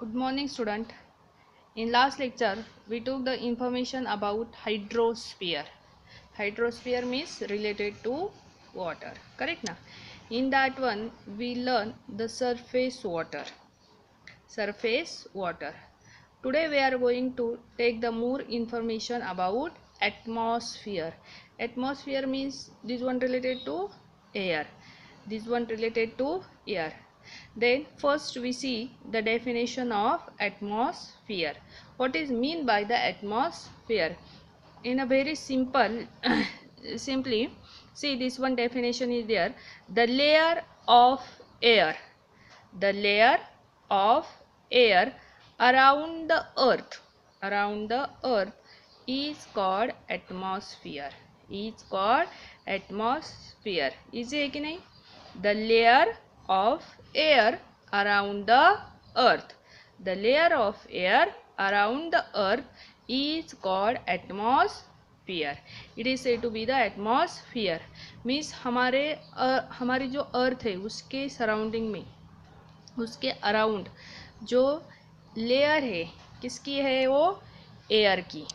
Good morning, student. In last lecture, we took the information about hydrosphere. Hydrosphere means related to water. Correct na? In that one, we learn the surface water. Surface water. Today we are going to take the more information about atmosphere. Atmosphere means this one related to air. This one related to air. Then first we see the definition of atmosphere. What is mean by the atmosphere? In a very simple simply see, this one definition is there: the layer of air, the layer of air around the earth is called atmosphere, is called atmosphere. Easy है कि नहीं? The layer of air around the earth, the layer of air around the earth is called atmosphere. It is said to be the atmosphere. Means हमारी जो अर्थ है उसके surrounding में, उसके around जो लेयर है किसकी है? वो एयर की.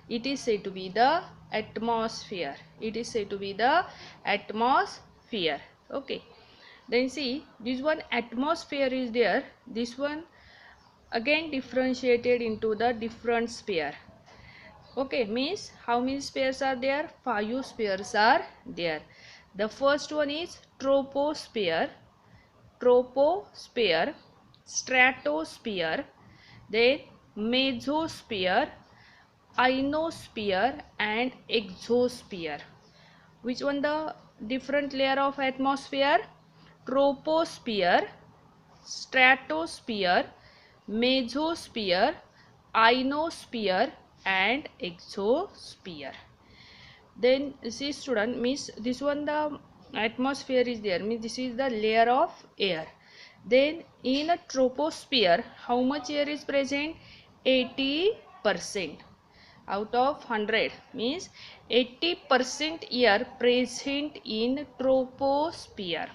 It is said to be the atmosphere. It is said to be the atmosphere. Okay. Then see, this one atmosphere is there. This one again differentiated into the different sphere. Okay, means how many spheres are there? 5 spheres are there. The first one is troposphere, stratosphere, then mesosphere, ionosphere and exosphere. Which one the different layer of atmosphere? Troposphere, stratosphere, mesosphere, ionosphere and exosphere. Then see student, means this one the atmosphere is there, means this is the layer of air. Then in a troposphere how much air is present? 80%. Out of 100 means 80% air present in troposphere.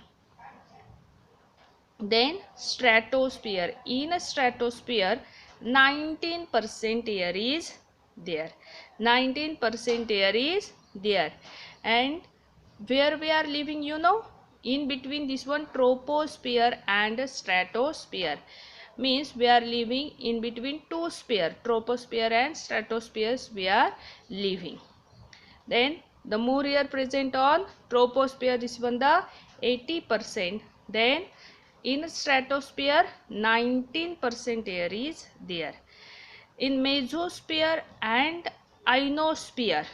Then stratosphere, in a stratosphere 19% air is there, 19% air is there. And where we are living, you know, in between this one troposphere and stratosphere, means we are living in between two sphere, troposphere and stratospheres we are living. Then the more air present on troposphere, this one the 80%. Then in stratosphere 19% air is there. In mesosphere and ionosphere,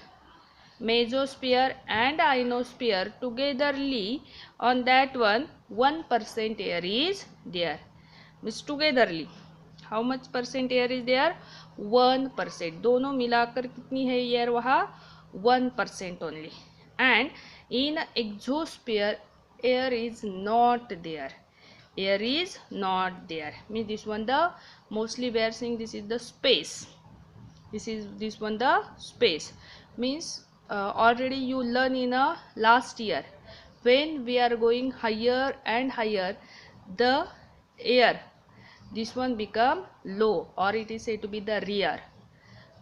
mesosphere and ionosphere togetherly, on that one 1% air is there. Means togetherly how much percent air is there? 1%. दोनों मिलाकर कितनी है air वहाँ? 1% only. And in exosphere air is not there, air is not there. Means this one the mostly we are saying this is the space, this one the space. Means already you learn in a last year, when we are going higher and higher, the air, this one become low, or it is said to be the rare.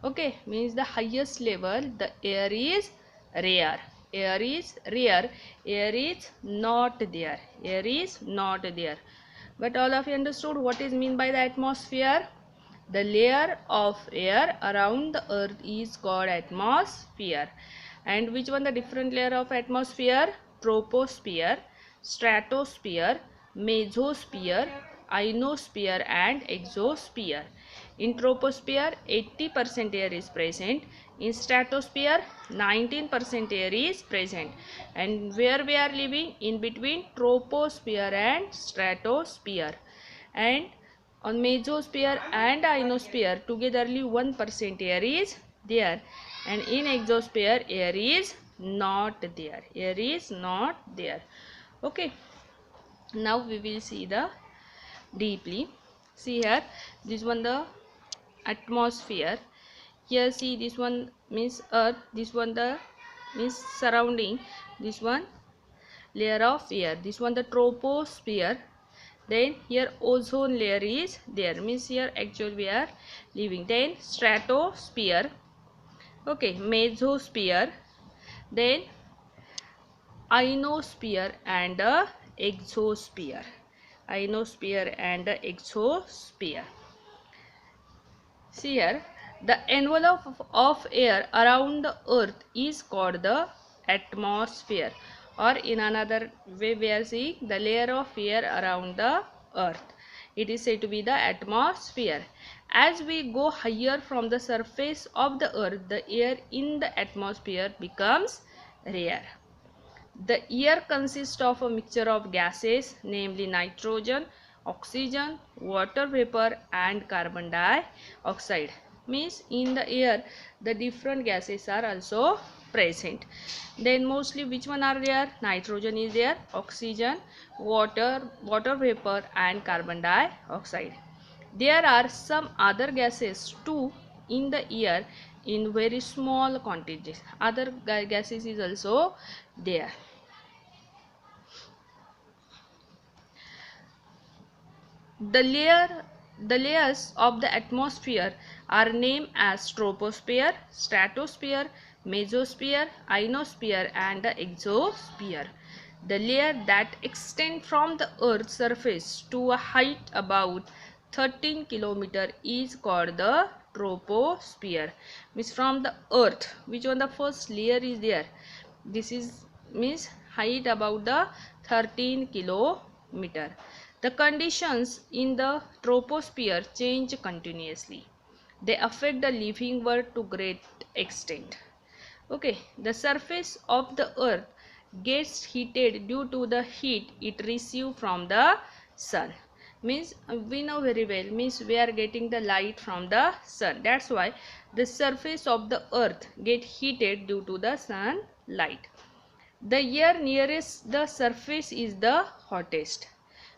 Okay, means the highest level the air is rare, air is rare, air is not there, air is not there. But all of you understood what is mean by the atmosphere? The layer of air around the earth is called atmosphere. And which one the different layer of atmosphere? Troposphere, stratosphere, mesosphere, ionosphere and exosphere. In troposphere 80% air is present, in stratosphere 19% air is present. And where we are living? In between troposphere and stratosphere. And on mesosphere and ionosphere togetherly 1% air is there. And in exosphere air is not there, air is not there. Okay, now we will see the deeply. See here, this one the atmosphere. Here see, this one means earth, this one the means surrounding, this one layer of air, this one the troposphere, Then here ozone layer is there, means here actually we are living. Then stratosphere, okay, mesosphere, then ionosphere and exosphere. Ionosphere and exosphere. See here, the envelope of air around the earth is called the atmosphere, or in another way we are seeing the layer of air around the earth. It is said to be the atmosphere. As we go higher from the surface of the earth, the air in the atmosphere becomes rare. The air consists of a mixture of gases, namely nitrogen, oxygen, water vapor and carbon dioxide. Means in the air the different gases are also present. Then mostly which one are there? Nitrogen is there, oxygen, water vapor and carbon dioxide. There are some other gases too in the air in very small quantities. Other gases is also there. The layers of the atmosphere are named as troposphere, stratosphere, mesosphere, ionosphere and the exosphere. The layer that extend from the earth's surface to a height about 13 km is called the troposphere. Means from the earth, which one the first layer is there? This is means height about the 13 km. The conditions in the troposphere change continuously. They affect the living world to great extent. Okay, the surface of the earth gets heated due to the heat it receives from the sun. Means we know very well, means we are getting the light from the sun. That's why the surface of the earth get heated due to the sunlight. The air nearest the surface is the hottest.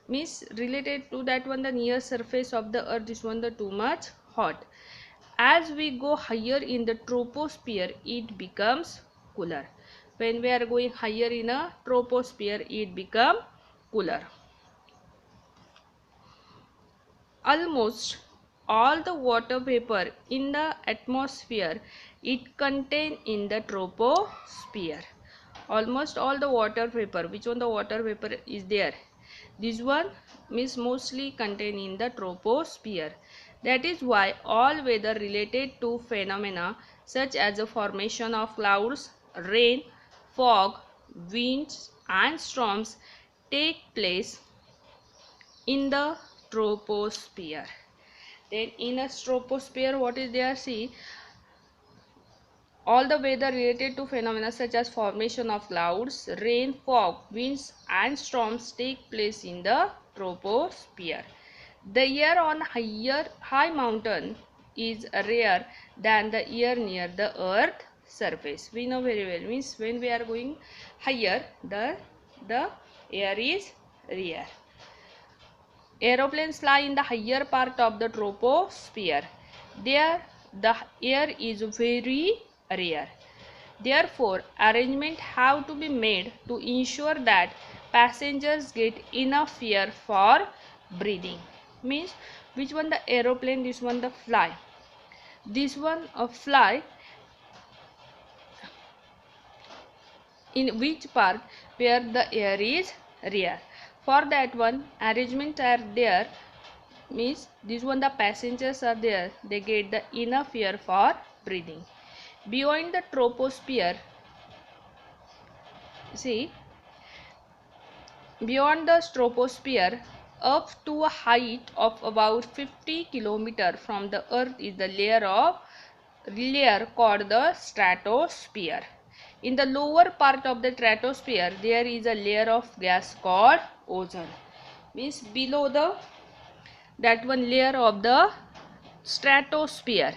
Means related to that one, the near surface of the earth is one the too much hot. As we go higher in the troposphere, it becomes cooler. When we are going higher in a troposphere, it become cooler. Almost all the water vapor in the atmosphere it contained in the troposphere. Almost all the water vapor, which one the water vapor is there? This one is mostly contained in the troposphere. That is why all weather related to phenomena such as the formation of clouds, rain, fog, winds and storms take place in the troposphere. Then in a troposphere, what is there? See, all the weather related to phenomena such as formation of clouds, rain, fog, winds and storms take place in the troposphere. The air on high mountain is rare than the air near the earth surface. We know very well, means when we are going higher, the air is rare. Aeroplanes fly in the higher part of the troposphere. There the air is very rare. Therefore, arrangements have to be made to ensure that passengers get enough air for breathing. Means which one the aeroplane, this one the fly. This one a fly in which part where the air is rare. For that one, arrangements are there. Means this one the passengers are there, they get the enough air for breathing. Beyond the troposphere, see, beyond the troposphere, up to a height of about 50 km from the earth is the layer called the stratosphere. In the lower part of the stratosphere, there is a layer of gas called ozone. Means below the that one layer of the stratosphere,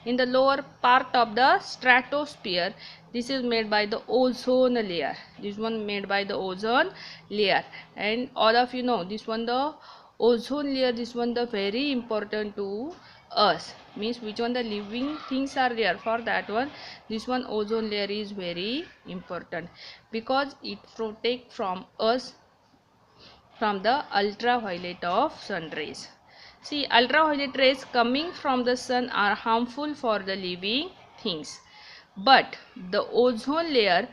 in the lower part of the stratosphere, this is made by the ozone layer. This one made by the ozone layer, and all of you know this one the ozone layer, this one the very important to us. Means which one the living things are there, for that one this one ozone layer is very important because it protect from us from the ultraviolet of sun rays. See, ultraviolet rays coming from the sun are harmful for the living things, but the ozone layer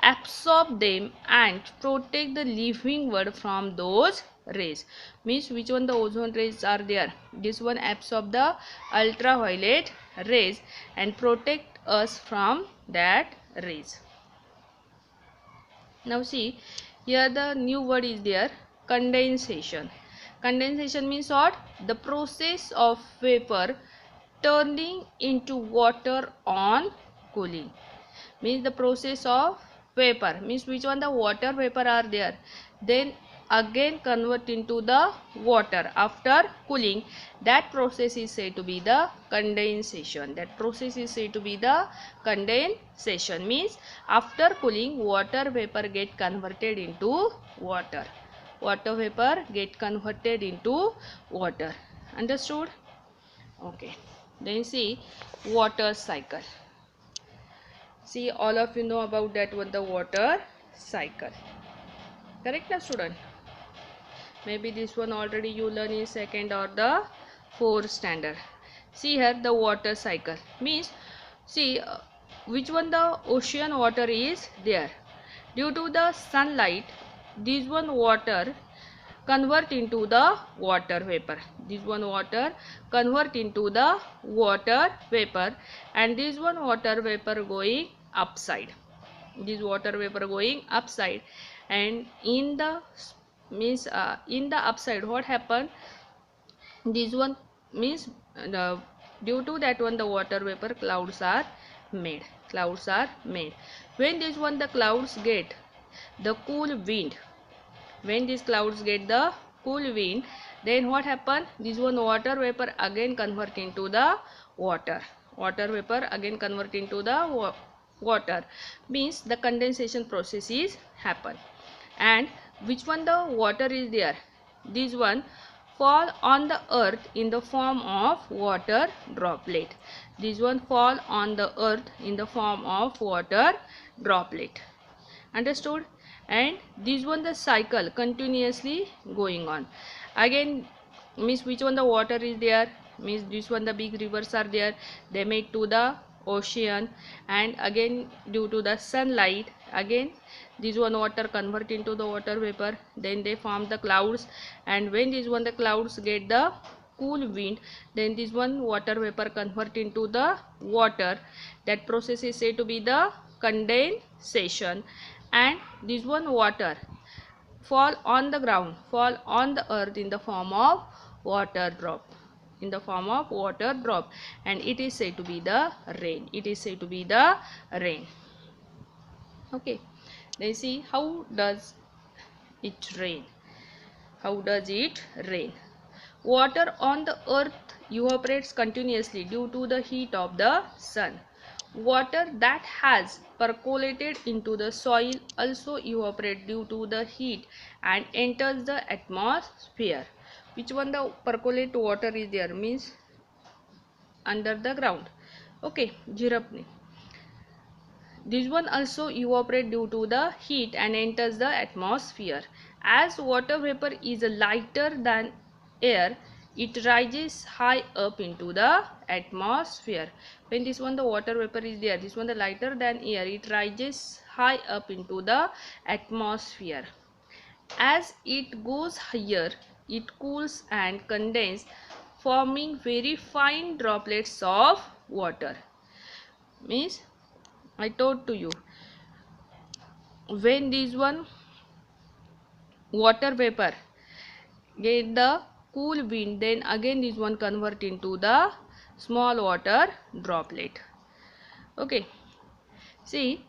absorb them and protect the living world from those rays. Means which one the ozone rays are there? This one absorb the ultraviolet rays and protect us from that rays. Now see, here the new word is there, condensation. Condensation means what? The process of vapor turning into water on cooling. Means the process of vapor, means which one the water vapor are there, then again convert into the water after cooling. That process is said to be the condensation. That process is said to be the condensation. Means after cooling, water vapor get converted into water. Water vapor get converted into water. Understood? Okay. Then see water cycle. See, all of you know about that one, the water cycle. Correct na student? Maybe this one already you learn in second or the fourth standard. See here the water cycle. Means, see which one the ocean water is there. Due to the sunlight, this one water convert into the water vapor. This one water convert into the water vapor, and this one water vapor going upside. This water vapor going upside, and in the in the upside what happened? This one means due to that one the water vapor clouds are made. Clouds are made. When this one the clouds get the cool wind, when these clouds get the cool wind, then what happen? This one water vapor again convert into the water. Water vapor again convert into the water. Means the condensation process is happen. And which one the water is there? This one fall on the earth in the form of water droplet. This one fall on the earth in the form of water droplet. Understood? And this one the cycle continuously going on. Again, means which one the water is there? Means this one the big rivers are there, they made to the ocean, and again due to the sunlight, again this one water convert into the water vapor, then they form the clouds, and when this one the clouds get the cool wind, then this one water vapor convert into the water. That process is said to be the condensation. And this one water fall on the ground, fall on the earth in the form of water drop, in the form of water drop, and it is said to be the rain. It is said to be the rain. Okay, then see how does it rain. How does it rain? Water on the earth evaporates continuously due to the heat of the sun. Water that has percolated into the soil also evaporates due to the heat and enters the atmosphere. Which one the percolate water is there? Means under the ground. Okay, झिरपणे. This one also evaporates due to the heat and enters the atmosphere. As water vapor is lighter than air, it rises high up into the atmosphere. When this one the water vapor is there, this one the lighter than air, it rises high up into the atmosphere. As it goes higher, it cools and condenses, forming very fine droplets of water. Means I told to you, when this one water vapor get the cool wind, then again this one convert into the small water droplet. Okay, see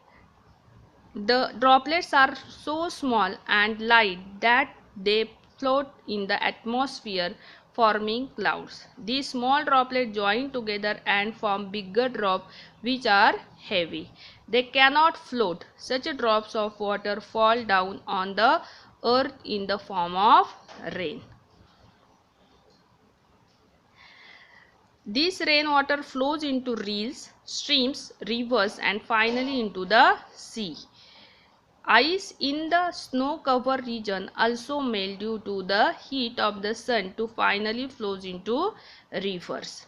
the droplets are so small and light that they float in the atmosphere, forming clouds. These small droplets join together and form bigger drops which are heavy. They cannot float. Such drops of water fall down on the earth in the form of rain. This rainwater flows into rills, streams, rivers, and finally into the sea. Ice in the snow-covered region also melt due to the heat of the sun to finally flows into rivers.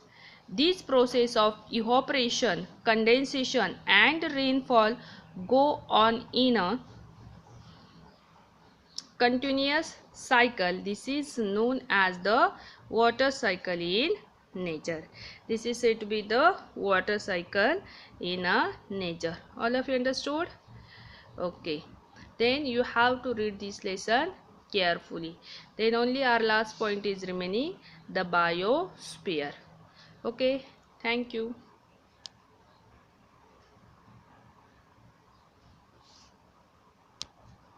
This process of evaporation, condensation and rainfall go on in a continuous cycle. This is known as the water cycle in nature. This is said to be the water cycle in a nature. All of you understood? Okay. Then you have to read this lesson carefully. Then only our last point is remaining, the biosphere. Okay. Thank you.